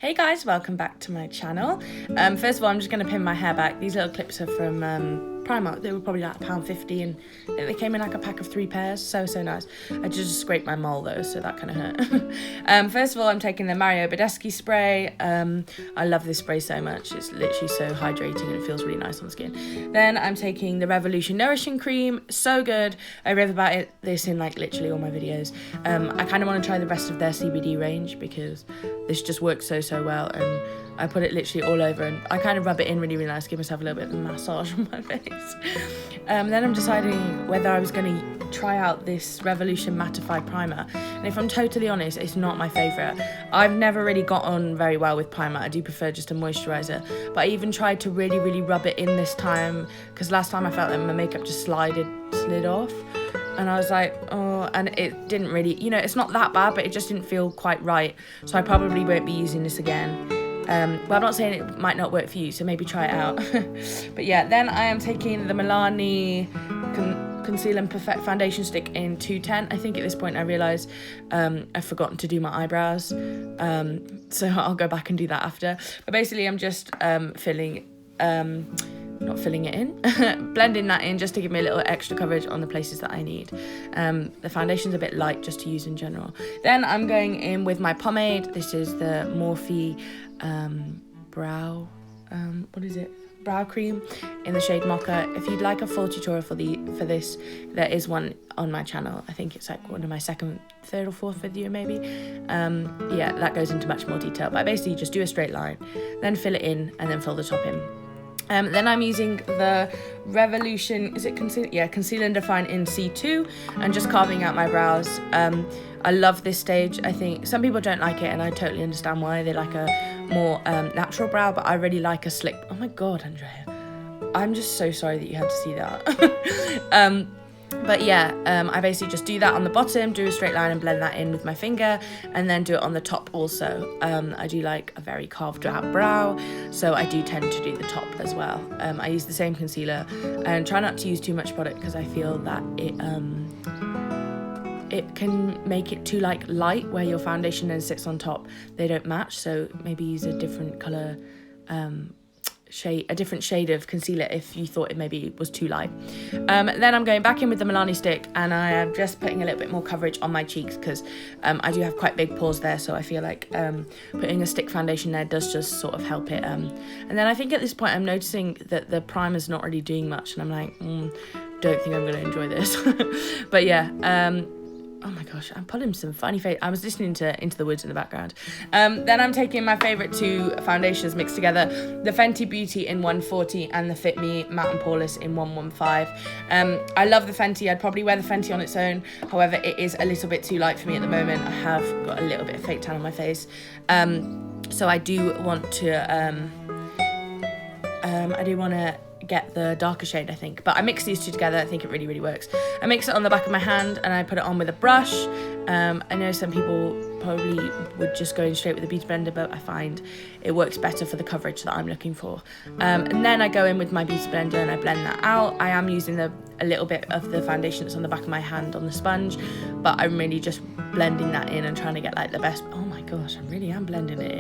Hey guys, welcome back to my channel. First of all, I'm just going to pin my hair back. These little clips are from Primark. They were probably like £1.50 and they came in like a pack of 3 pairs. So nice. I just scraped my mole though, so that kind of hurt. First of all, I'm taking the Mario Badescu spray. I love this spray so much. It's literally so hydrating and it feels really nice on the skin. Then I'm taking the Revolution Nourishing Cream. So good. I rave about this in like literally all my videos. I kind of want to try the rest of their CBD range because this just works so well, and I put it literally all over and I kind of rub it in really nice, give myself a little bit of a massage on my face. Then I'm deciding whether I was going to try out this Revolution Mattify Primer, and if I'm totally honest, it's not my favourite. I've never really got on very well with primer. I do prefer just a moisturiser, but I even tried to really rub it in this time because last time I felt like my makeup just slid off. And I was like, oh, and it didn't really, you know, it's not that bad, but it just didn't feel quite right. So I probably won't be using this again. Well, I'm not saying it might not work for you, so maybe try it out. But yeah, then I am taking the Milani conceal+perfect foundation stick in 210. I think at this point I realised I've forgotten to do my eyebrows. So I'll go back and do that after. But basically I'm just not filling it in, blending that in just to give me a little extra coverage on the places that I need. The foundation's a bit light just to use in general. Then I'm going in with my pomade. This is the Morphe brow cream in the shade Mocha. If you'd like a full tutorial for this, there is one on my channel. I think it's like one of my second, third or fourth video maybe. Yeah, that goes into much more detail, but I basically just do a straight line, then fill it in, and then fill the top in. Then I'm using the Revolution, is it Conceal? Yeah, Conceal and Define in C2, and just carving out my brows. I love this stage. I think some people don't like it, and I totally understand why. They like a more natural brow, but I really like a slick. Oh my god, Andrea, I'm just so sorry that you had to see that. But yeah, I basically just do that on the bottom, do a straight line and blend that in with my finger, and then do it on the top also. I do like a very carved out brow, so I do tend to do the top as well. I use the same concealer and try not to use too much product because I feel that it can make it too like light where your foundation then sits on top. They don't match, so maybe use a different colour a different shade of concealer if you thought it maybe was too light. Then I'm going back in with the Milani stick, and I am just putting a little bit more coverage on my cheeks because I do have quite big pores there, so I feel like putting a stick foundation there does just sort of help it. And then I think at this point I'm noticing that the primer's not really doing much, and I'm like, don't think I'm going to enjoy this. But yeah, oh my gosh, I'm pulling some funny face. I was listening to Into the Woods in the background. Then I'm taking my favourite 2 foundations mixed together, the Fenty Beauty in 140 and the Fit Me Matte and Poreless in 115. I love the Fenty. I'd probably wear the Fenty on its own. However, it is a little bit too light for me at the moment. I have got a little bit of fake tan on my face. So I do want to get the darker shade, I think, but I mix these 2 together. I think it really works. I mix it on the back of my hand and I put it on with a brush. I know some people probably would just go in straight with a beauty blender, but I find it works better for the coverage that I'm looking for. And then I go in with my beauty blender and I blend that out. I am using a little bit of the foundation that's on the back of my hand on the sponge, but I'm really just blending that in and trying to get like the best. Oh my gosh, I really am blending it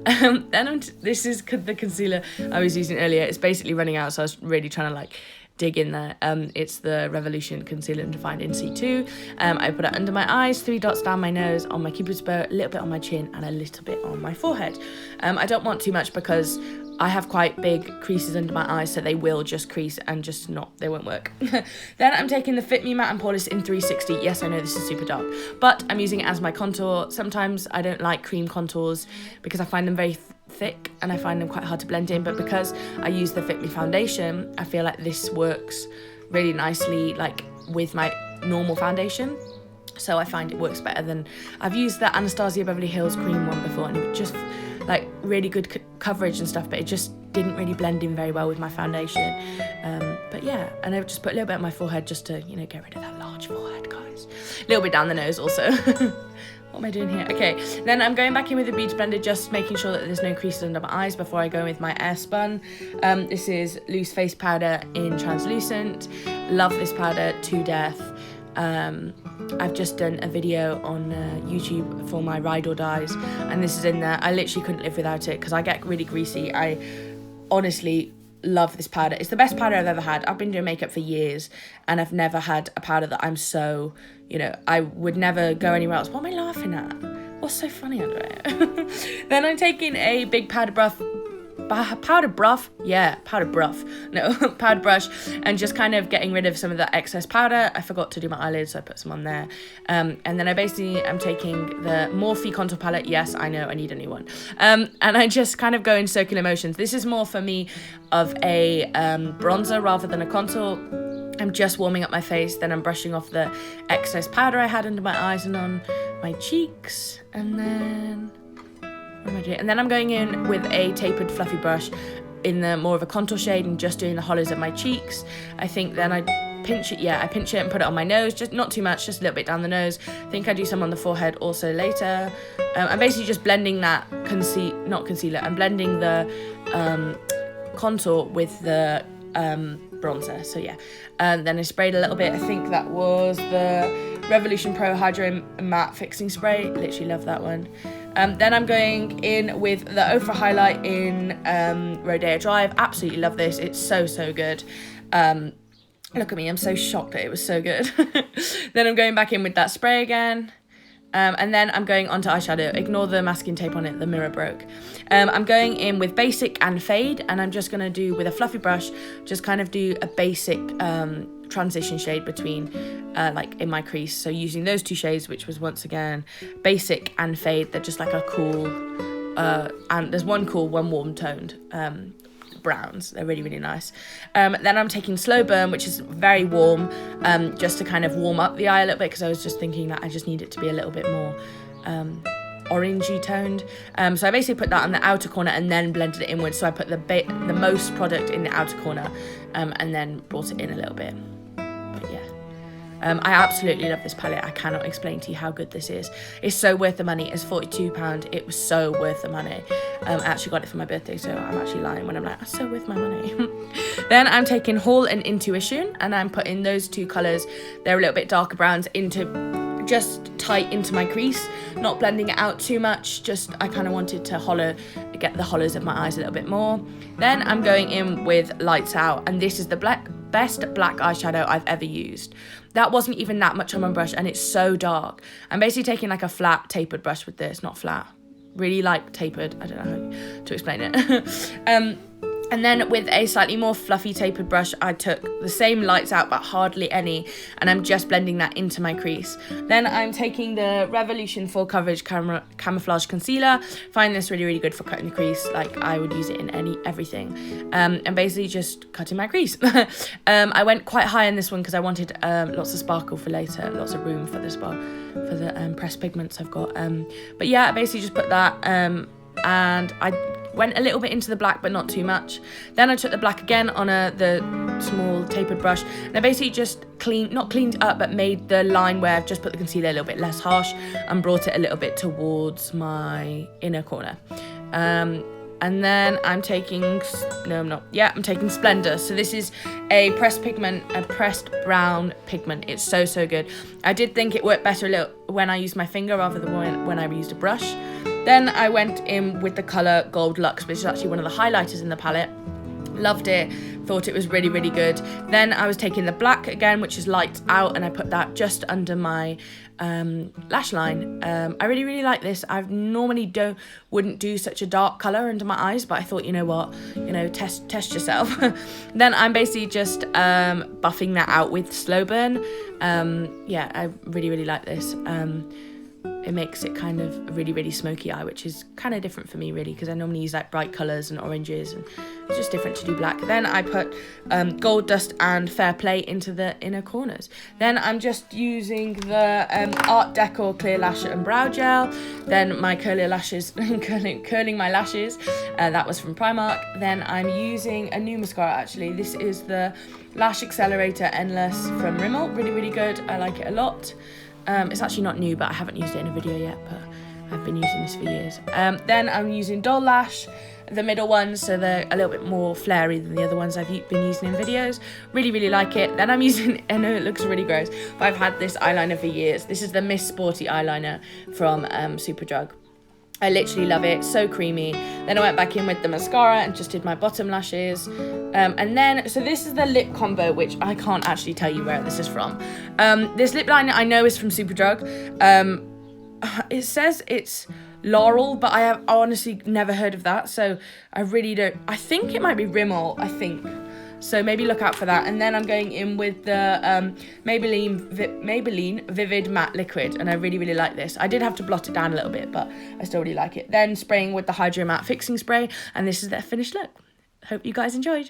in. Then this is the concealer I was using earlier. It's basically running out, so I was really trying to like dig in there. It's the Revolution Conceal and Define in C2. I put it under my eyes, 3 dots down my nose, on my cupid's bow, a little bit on my chin, and a little bit on my forehead. I don't want too much because I have quite big creases under my eyes, so they will just crease and they won't work. Then I'm taking the Fit Me Matte and Poreless in 360. Yes, I know this is super dark, but I'm using it as my contour. Sometimes I don't like cream contours because I find them very thick and I find them quite hard to blend in, but because I use the Fit Me foundation, I feel like this works really nicely like with my normal foundation. So I find it works better than, I've used the Anastasia Beverly Hills cream one before, and it just like really good coverage and stuff, but it just didn't really blend in very well with my foundation. But yeah, and I just put a little bit on my forehead just to, you know, get rid of that large forehead, guys. A little bit down the nose also. What am I doing here? Okay, then I'm going back in with the beauty blender, just making sure that there's no creases under my eyes before I go in with my Airspun. This is loose face powder in translucent. Love this powder to death. I've just done a video on YouTube for my ride or dies, and this is in there. I literally couldn't live without it because I get really greasy. I honestly love this powder. It's the best powder I've ever had. I've been doing makeup for years and I've never had a powder that I'm so, you know, I would never go anywhere else. What am I laughing at? What's so funny under it? Then I'm taking a big powder brush, and just kind of getting rid of some of that excess powder. I forgot to do my eyelids, so I put some on there. And then I basically am taking the Morphe contour palette. Yes, I know, I need a new one. And I just kind of go in circular motions. This is more for me of a bronzer rather than a contour. I'm just warming up my face, then I'm brushing off the excess powder I had under my eyes and on my cheeks, and then what am I doing? And then I'm going in with a tapered fluffy brush in the more of a contour shade and just doing the hollows of my cheeks. I think then I pinch it, I pinch it and put it on my nose, just not too much, just a little bit down the nose. I think I do some on the forehead also later. I'm basically just blending that I'm blending the contour with the bronzer, so yeah. And then I sprayed a little bit. I think that was the Revolution Pro Hydro Matte Fixing Spray. Literally love that one. Then I'm going in with the Ofra highlight in Rodeo Drive. Absolutely love this. It's so good. Look at me, I'm so shocked that it was so good. Then I'm going back in with that spray again. And then I'm going onto eyeshadow. Ignore the masking tape on it, the mirror broke. I'm going in with basic and fade, and I'm just going to do, with a fluffy brush, just kind of do a basic transition shade between, like in my crease. So using those two shades, which was once again basic and fade, they're just like a cool, and there's one cool, one warm toned browns. They're really nice. Then I'm taking Slow Burn, which is very warm, just to kind of warm up the eye a little bit, because I was just thinking that I just need it to be a little bit more orangey toned. So I basically put that on the outer corner and then blended it inwards. So I put the most product in the outer corner, and then brought it in a little bit. But yeah. I absolutely love this palette. I cannot explain to you how good this is. It's so worth the money. It's £42. It was so worth the money. I actually got it for my birthday, so I'm actually lying when I'm like, it's so worth my money. Then I'm taking Haul and Intuition, and I'm putting those two colours, they're a little bit darker browns, into just tight into my crease, not blending it out too much. Just I kind of wanted to get the hollows of my eyes a little bit more. Then I'm going in with Lights Out, and this is the best black eyeshadow I've ever used. That wasn't even that much on my brush, and it's so dark. I'm basically taking like a flat tapered brush with this, not flat, really like tapered, I don't know how to explain it. And then with a slightly more fluffy tapered brush, I took the same Lights Out but hardly any, and I'm just blending that into my crease. Then I'm taking the Revolution Full Coverage Camouflage Concealer. Find this really good for cutting the crease. Like, I would use it in everything. And basically just cutting my crease. I went quite high in this one because I wanted lots of sparkle for later, lots of room for the pressed pigments I've got. But yeah, I basically just put that, and I went a little bit into the black, but not too much. Then I took the black again on the small tapered brush, and I basically just not cleaned up, but made the line where I've just put the concealer a little bit less harsh and brought it a little bit towards my inner corner. And then I'm taking, I'm taking Splendor. So this is a pressed brown pigment. It's so good. I did think it worked better a little when I used my finger rather than when I used a brush. Then I went in with the colour Gold Luxe, which is actually one of the highlighters in the palette. Loved it, thought it was really good. Then I was taking the black again, which is Lights Out, and I put that just under my lash line. I really like this. I normally wouldn't do such a dark colour under my eyes, but I thought, you know what, test yourself. Then I'm basically just buffing that out with Slow Burn. Yeah, I really like this. It makes it kind of a really smoky eye, which is kind of different for me really, because I normally use like bright colours and oranges, and it's just different to do black. Then I put Gold Dust and Fair Play into the inner corners. Then I'm just using the Art Deco Clear Lash and Brow Gel. Then my curling my lashes, that was from Primark. Then I'm using a new mascara actually. This is the Lash Accelerator Endless from Rimmle. Really good, I like it a lot. It's actually not new, but I haven't used it in a video yet, but I've been using this for years. Then I'm using Doll Lash. the middle ones, so they're a little bit more flary than the other ones I've been using in videos. Really like it. Then I'm using, I know it looks really gross, but I've had this eyeliner for years. This is the Miss Sporty eyeliner from Superdrug. I literally love it, so creamy. Then I went back in with the mascara and just did my bottom lashes. And then, so this is the lip combo, which I can't actually tell you where this is from. This lip liner I know is from Superdrug. It says it's Laurel, but I have honestly never heard of that, so I really don't. I think it might be Rimmle, I think. So maybe look out for that. And then I'm going in with the Maybelline Vivid Matte Liquid, and I really like this. I did have to blot it down a little bit, but I still really like it. Then spraying with the Hydro Matte Fixing Spray, and this is their finished look. Hope you guys enjoyed.